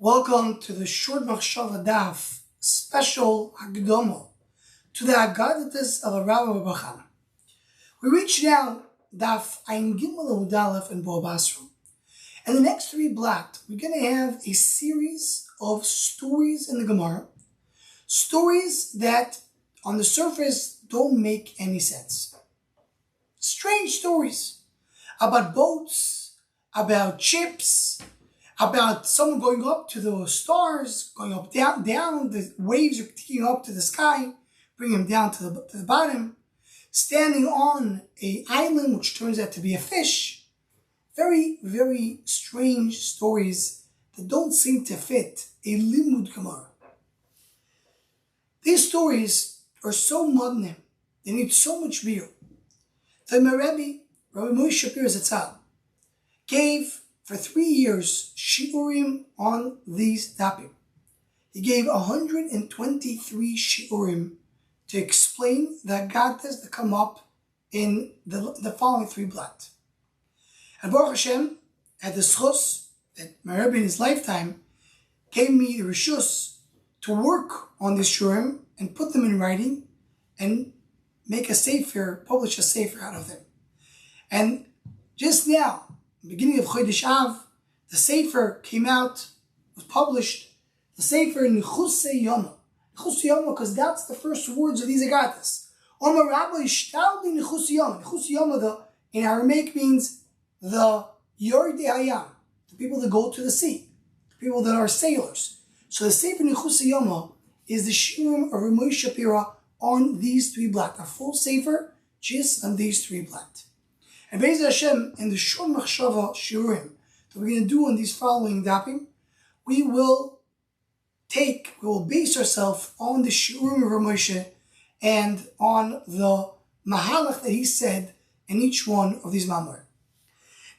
Welcome to the short Machshava daf, special Hagdomo, to the Agados of Raba-bar-bar-Chanah. We reach now daf Ein Gimel Udalef and Basra. And the next three blocks, we're going to have a series of stories in the Gemara, stories that on the surface don't make any sense. Strange stories about boats, about ships, about someone going up to the stars, going up, down, the waves are taking up to the sky, bringing them down to the bottom, standing on an island which turns out to be a fish. Very, very strange stories that don't seem to fit a limud Gemara. These stories are so modern, they need so much beer. The Rabbi Moshe Zatzal, gave for 3 years shiurim on these dapim. He gave 123 shiurim to explain the Agados that come up in the following three blot. And Baruch Hashem had the schus that my Rebbe in his lifetime gave me the rishus to work on these shiurim and put them in writing and make a sefer, publish a sefer out of them. And just now, beginning of Chodesh Av, the Sefer came out, was published, the Sefer Nechusei Yoma. Nechusei Yoma, because that's the first words of these Agados. Omer Rabba Ishtaldi Nechusei Yoma. Nechusei Yoma, in Aramaic, means the Yordei Hayam, the people that go to the sea, the people that are sailors. So the Sefer Nechusei Yoma is the Shiurim of Ramoi Shapira on these three blot, a full Sefer just on these three blot. And Be'ez Hashem, in the short Machshava shiurim that we're going to do on these following dapim, we will base ourselves on the shiurim of Moshe and on the mahalach that he said in each one of these mamorim.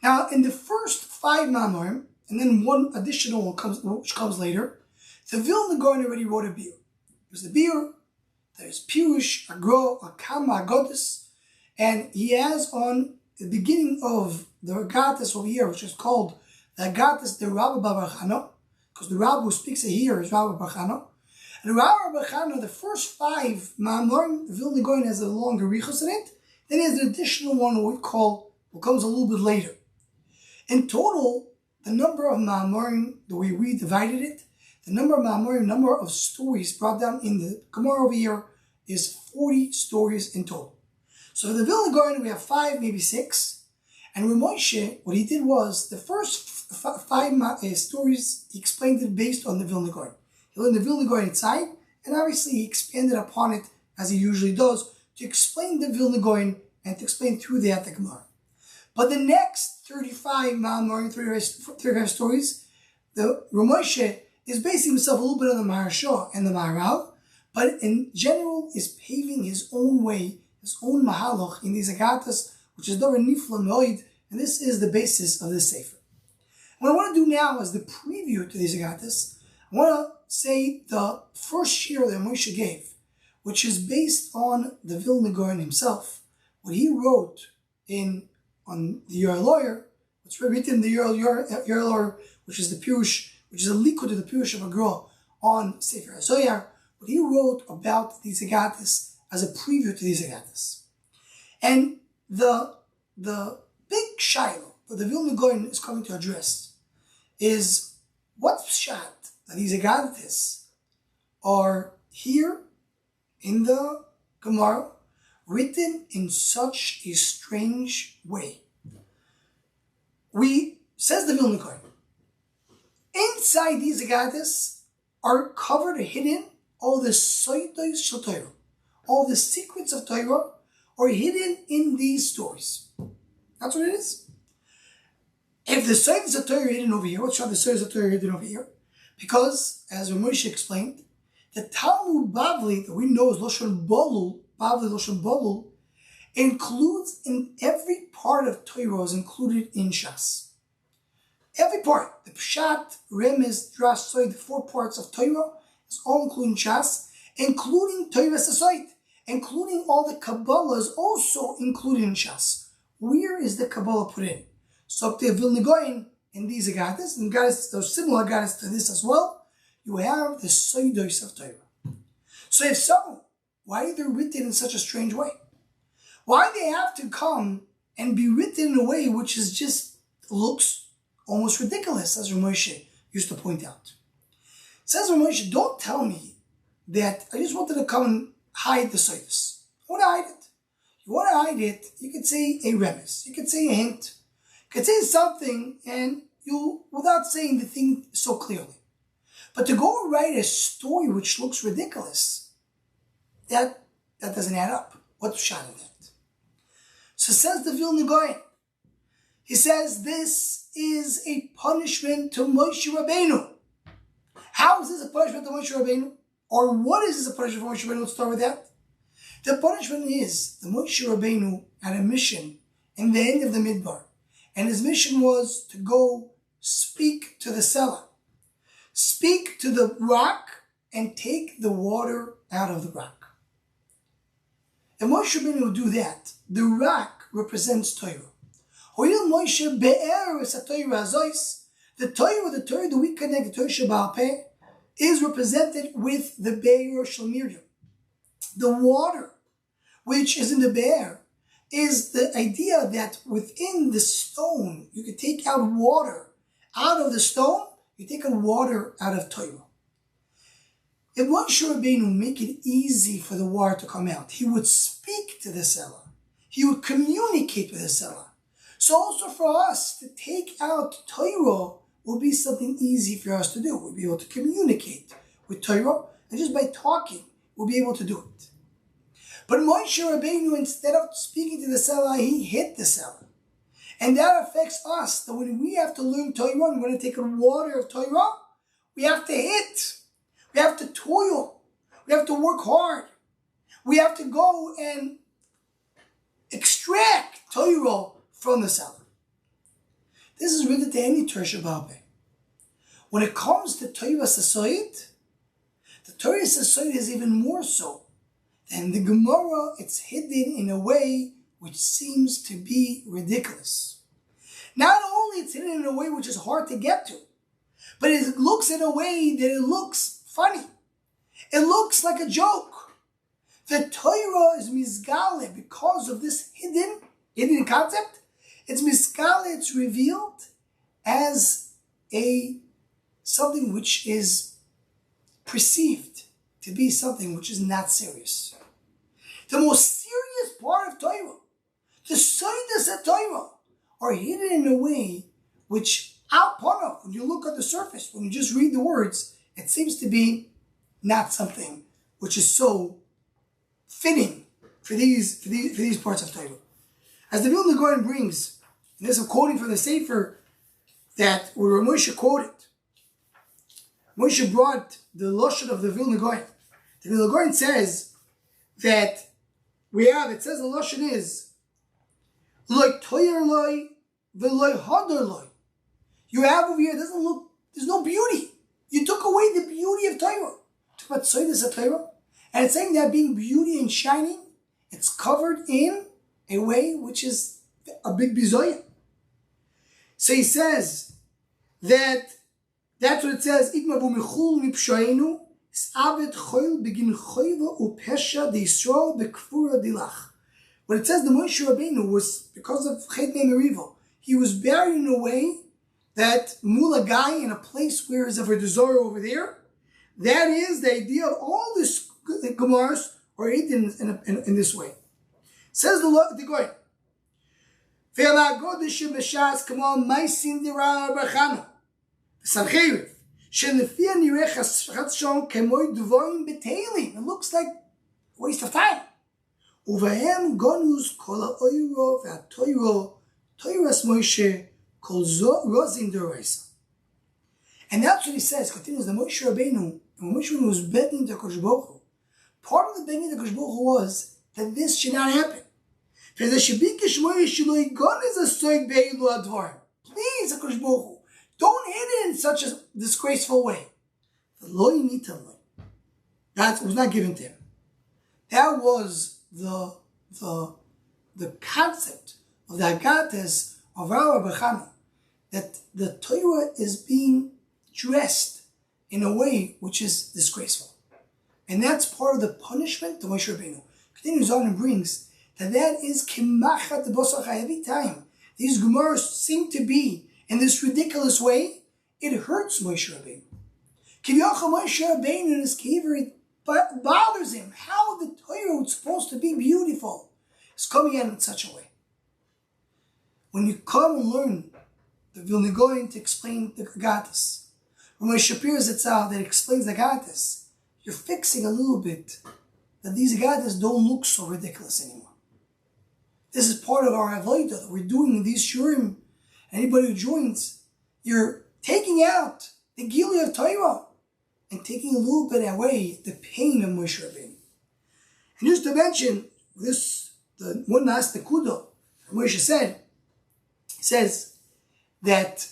Now, in the first 5 mamorim, and then one additional one which comes later, the Vilna Gaon already wrote a beer. There's the beer, there's Pirush, Agro, Akama, Agados, and he has on the beginning of the Agados over here, which is called the Agados the Raba-bar-bar-Chanah, because the Rabba who speaks it here is Raba-bar-bar-Chanah. And the Raba-bar-bar-Chanah, the first 5 Ma'amorim, the Vilna Gaon has a longer richos in it. Then he has an additional one what comes a little bit later. In total, the number of Ma'amorim, the way we divided it, the number of Ma'amorim, number of stories brought down in the Gemara over here is 40 stories in total. So for the Vilna Gaon, we have 5, maybe 6. And with Moshe, what he did was, the first 5 stories, he explained it based on the Vilna Gaon. He learned the Vilna Gaon inside, and obviously he expanded upon it, as he usually does, to explain the Vilna Gaon and to explain through the Gemara. But the next 35 Ma'amorim, 35 stories, the Moshe is basing himself a little bit on the Maharsha and the Maharal, but in general is paving his own way, his own mahalach in these Agados, which is Dor Nifla Moed, and this is the basis of this Sefer. What I want to do now is the preview to these Agados. I want to say the first shir that Moshe gave, which is based on the Vilna Gaon himself, what he wrote on the Yer Lawyer, what's written in the Yer Lawyer, which is the Pirush, which is a likud to the Pirush of Agro on Sefer HaZoyar, what he wrote about these Agados as a preview to these Agados. And the big shiloh that the Vilna Gaon is coming to address is what's pshat that these Agados are here in the Gemara written in such a strange way. Says the Vilna Gaon, inside these Agados are covered or hidden all the soitos shel Torah. All the secrets of Torah are hidden in these stories. That's what it is. If the secrets of Torah are hidden over here, what's the secrets of Torah are hidden over here? Because, as Moshe explained, the Talmud Bavli that we know as Lashon Bolul, Bavli Lashon Bolul, includes in every part of Torah is included in Shas. Every part, the Pshat, Remez, Drash, Soy, the 4 parts of Torah is all included in Shas, including Torah Sasoit, including all the Kabbalah is also included in Shas. Where is the Kabbalah put in? So up to Vilna Gaon, in these Agados, and Agados, those similar Agados to this as well, you have the Soidos of Torah. So if so, why are they written in such a strange way? Why they have to come and be written in a way which is just looks almost ridiculous, as Ramoshe used to point out. Says Ramoshe, don't tell me that I just wanted to come and hide the Soidos. I want to hide it. You want to hide it, you could say a remes, you could say a hint, you could say something, and you, without saying the thing so clearly. But to go and write a story which looks ridiculous, that doesn't add up. What's shot in that? So says the Vilna Gaon, he says this is a punishment to Moshe Rabbeinu. How is this a punishment to Moshe Rabbeinu? Or what is this a punishment for Moshe Rabbeinu? Let's start with that. The punishment is the Moshe Rabbeinu had a mission in the end of the Midbar. And his mission was to go speak to the cellar. Speak to the rock and take the water out of the rock. If Moshe Rabbeinu would do that, the rock represents Torah. The Torah that we connect, the Torah Shebaal Peh, is represented with the Be'er Shel Miriam. The water, which is in the Be'er, is the idea that within the stone, you can take out water. Out of the stone, you take out water out of Torah. If Moshe Rabbeinu make it easy for the water to come out, he would speak to the cellar. He would communicate with the cellar. So also for us to take out Torah will be something easy for us to do. We'll be able to communicate with Torah, and just by talking, we'll be able to do it. But Moshe Rabbeinu, instead of speaking to the cellar, he hit the cellar. And that affects us, that when we have to learn Torah, and we're going to take the water of Torah, we have to hit. We have to toil. We have to work hard. We have to go and extract Torah from the cellar. This is written to any Torah Shebaal Peh. When it comes to Torah Sasoid, the Torah Sasoid is even more so. And the Gemara, it's hidden in a way which seems to be ridiculous. Not only it's hidden in a way which is hard to get to, but it looks in a way that it looks funny. It looks like a joke. The Torah is mizgale because of this hidden concept. It's mizgale, it's revealed as something which is perceived to be something which is not serious. The most serious part of Torah, the Soidos of Torah, are hidden in a way which, when you look at the surface, when you just read the words, it seems to be not something which is so fitting for these parts of Torah. As the Vilna Gaon brings, and this I'm quoting from the Sefer that where Moshe quoted. Moshe brought the Lashon of the Vilna Gaon. The Vilna Gaon says that it says the Lashon is Loi toyer loi v'loi hadar loi. You have over here, it doesn't look, there's no beauty. You took away the beauty of Torah. Took about Soidos of Torah. And it's saying that being beauty and shining, it's covered in a way which is a big bizoya. So he says that's what it says. When it says the Moshe Rabbeinu was, because of Chet Merivo, he was buried in a way that Mula Guy in a place where is a Verdazora over there. That is the idea of all this Gemaras are eaten in this way. Says the Goy. It looks like a waste of time. ובהם גונוס כל האוירו והטוירו, טוירס מוישה, כל רוזין דורייסה. And that's what he says, continues, the Moshe Rabbeinu, when Moshe Rabbeinu was begging the Kosh Baruch Hu, part of the begging the Kosh Baruch Hu was that this should not happen. Please, Kosh Baruch Hu, don't hit it in such a disgraceful way. That was not given to him. That was the concept of the Agados of Raba-bar-bar-Chanah, that the Torah is being dressed in a way which is disgraceful. And that's part of the punishment to Moshe Rabbeinu. Continues on and brings that is kemachat the Basra. Every time these Gemaras seem to be in this ridiculous way, it hurts Moshe Rabbeinu. Kiviyachal Moshe Rabbeinu in his kever, it bothers him how the Torah was supposed to be beautiful is coming out in such a way. When you come and learn the Vilna Gaon to explain the Agados, when Shapir Zatzal that explains the Agados, you're fixing a little bit that these Agados don't look so ridiculous anymore. This is part of our avodah that we're doing in these shurim. Anybody who joins, you're taking out the Gili of Torah and taking a little bit away the pain of Moshe Rabbeinu. And just to mention this, the one last nekuda, Moshe said, he says that,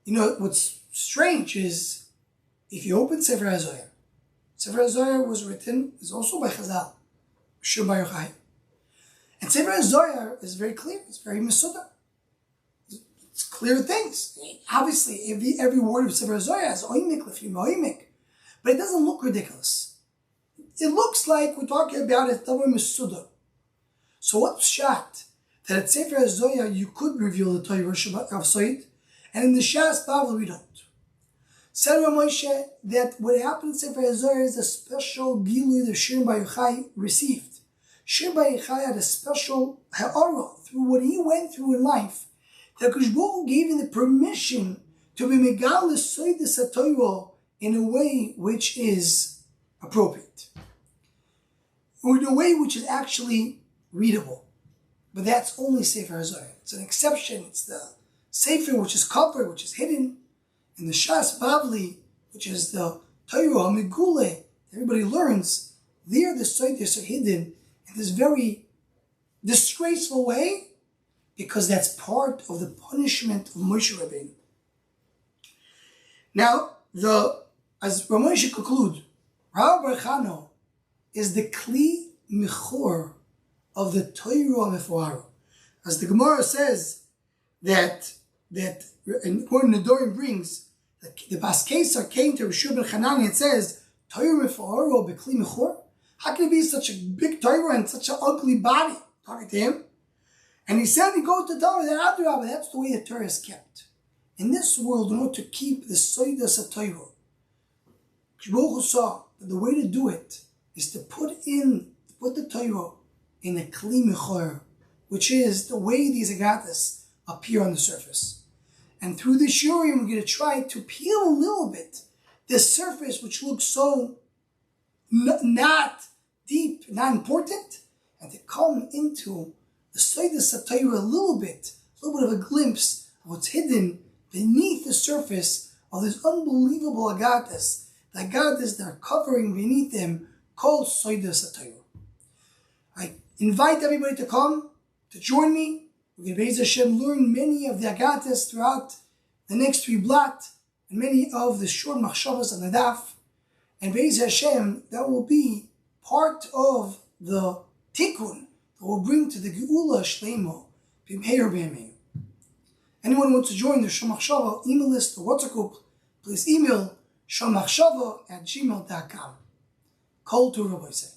what's strange is if you open Sefer HaZohar, Sefer HaZohar was written, is also by Chazal, Shur Bar Yochai. And Sefer HaZohar is very clear, it's very mesuda. It's clear things. Obviously, every word of Sefer HaZohar has oimik, lefim oimik, but it doesn't look ridiculous. It looks like we're talking about a Torah mesuda. So what's shot? That at Sefer HaZohar you could reveal the Torah of Soid, and in the Shas Bava we don't. Said Moshe that what happened in Sefer HaZohar is a special gilui the Shir Bar Yochai received. Shir Bar Yochai had a special ha'ara through what he went through in life. That Akadosh Baruch Hu gave him the permission to be megal Soid the Torah in a way which is appropriate, or in a way which is actually readable. But that's only Sefer HaZohar. It's an exception. It's the Sefer which is covered, which is hidden. And the Shas Bavli, which is the Torah HaMegule, everybody learns, there the Soides are hidden in this very disgraceful way, because that's part of the punishment of Moshe Rabbeinu. Now, as Ramoshe concludes, Raba-bar-bar-Chanah is the Kli Mechor of the Torah Mefuara. As the Gemara says that and Gordon Nedorim brings, that the Bas Kesar came to Rishur ben Chanani and says, Torah Mefuara Bekli Mechor? How can it be such a big Torah and such an ugly body? Talking to him. And he said, he goes to tell her that Adrabah, that's the way the Torah is kept. In this world, in order to keep the Soidas of Torah, Baruch Hu saw that the way to do it is to put the Torah in a Kli Mechor, which is the way these Agados appear on the surface. And through the Shurim, we're going to try to peel a little bit this surface which looks so not deep, not important, and to come into the Soidas of Torah a little bit of a glimpse of what's hidden beneath the surface of this unbelievable Agados, the Agados that are covering beneath them, called Soidas of Torah. I invite everybody to come, to join me. We're going to, Be'ez Hashem, learn many of the Agados throughout the next 3 blot, and many of the short Machshavas on the daf. And Be'ez Hashem, that will be part of the tikkun that will bring to the Geula Shleimo, B'meir B'meir. Anyone who wants to join the Shom Machshava email list or WhatsApp group, please email shommachshava@gmail.com. Kol to Rabbi Say.